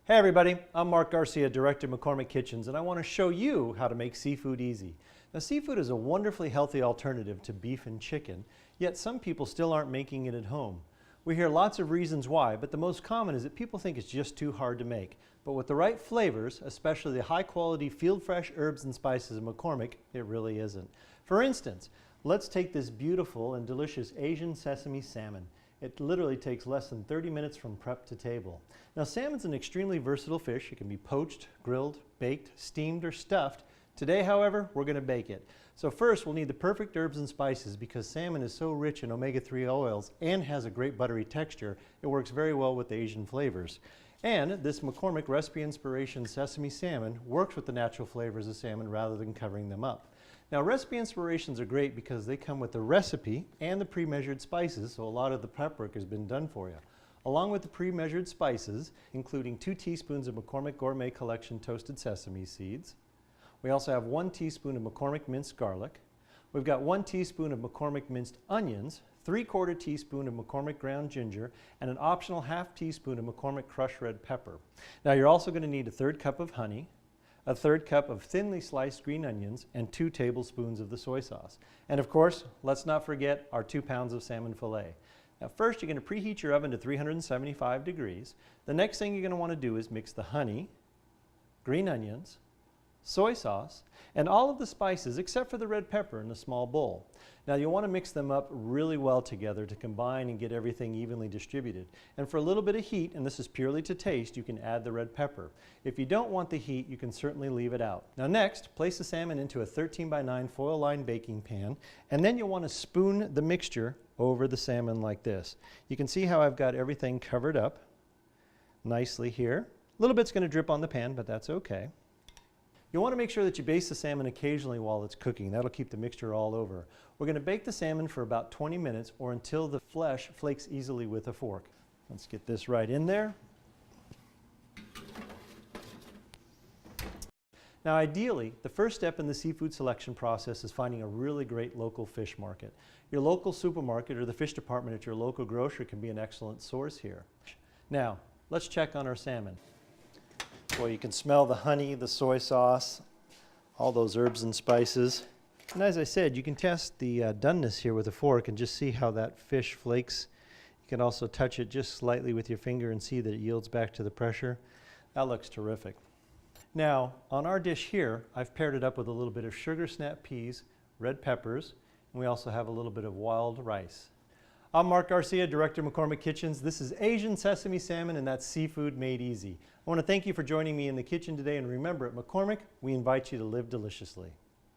Hey everybody, I'm Mark Garcia, Director of McCormick Kitchens, and I want to show you how to make seafood easy. Now, seafood is a wonderfully healthy alternative to beef and chicken, yet some people still aren't making it at home. We hear lots of reasons why, but the most common is that people think it's just too hard to make. But with the right flavors, especially the high-quality field-fresh herbs and spices of McCormick, it really isn't. For instance, let's take this beautiful and delicious Asian sesame salmon. It literally takes less than 30 minutes from prep to table. Now, salmon's an extremely versatile fish. It can be poached, grilled, baked, steamed, or stuffed. Today, however, we're going to bake it. So first, we'll need the perfect herbs and spices because salmon is so rich in omega-3 oils and has a great buttery texture, it works very well with the Asian flavors. And this McCormick Recipe Inspiration Sesame Salmon works with the natural flavors of salmon rather than covering them up. Now, recipe inspirations are great because they come with the recipe and the pre-measured spices, so a lot of the prep work has been done for you. Along with the pre-measured spices, including 2 teaspoons of McCormick Gourmet Collection toasted sesame seeds. We also have 1 teaspoon of McCormick minced garlic. We've got 1 teaspoon of McCormick minced onions, 3/4 teaspoon of McCormick ground ginger, and an optional 1/2 teaspoon of McCormick crushed red pepper. Now, you're also going to need a 1/3 cup of honey, a 1/3 cup of thinly sliced green onions, and 2 tablespoons of the soy sauce. And of course, let's not forget our 2 pounds of salmon fillet. Now, first, you're going to preheat your oven to 375 degrees. The next thing you're going to want to do is mix the honey, green onions, soy sauce, and all of the spices except for the red pepper in a small bowl. Now, you'll want to mix them up really well together to combine and get everything evenly distributed. And for a little bit of heat, and this is purely to taste, you can add the red pepper. If you don't want the heat, you can certainly leave it out. Now next, place the salmon into a 13x9 foil-lined baking pan, and then you'll want to spoon the mixture over the salmon like this. You can see how I've got everything covered up nicely here. A little bit's going to drip on the pan, but that's okay. You'll want to make sure that you baste the salmon occasionally while it's cooking. That'll keep the mixture all over. We're going to bake the salmon for about 20 minutes or until the flesh flakes easily with a fork. Let's get this right in there. Now, ideally, the first step in the seafood selection process is finding a really great local fish market. Your local supermarket or the fish department at your local grocery can be an excellent source here. Now, let's check on our salmon. Well, you can smell the honey, the soy sauce, all those herbs and spices. And as I said, you can test the doneness here with a fork and just see how that fish flakes. You can also touch it just slightly with your finger and see that it yields back to the pressure. That looks terrific. Now, on our dish here, I've paired it up with a little bit of sugar snap peas, red peppers, and we also have a little bit of wild rice. I'm Mark Garcia, Director of McCormick Kitchens. This is Asian sesame salmon, and that's seafood made easy. I want to thank you for joining me in the kitchen today, and remember, at McCormick, we invite you to live deliciously.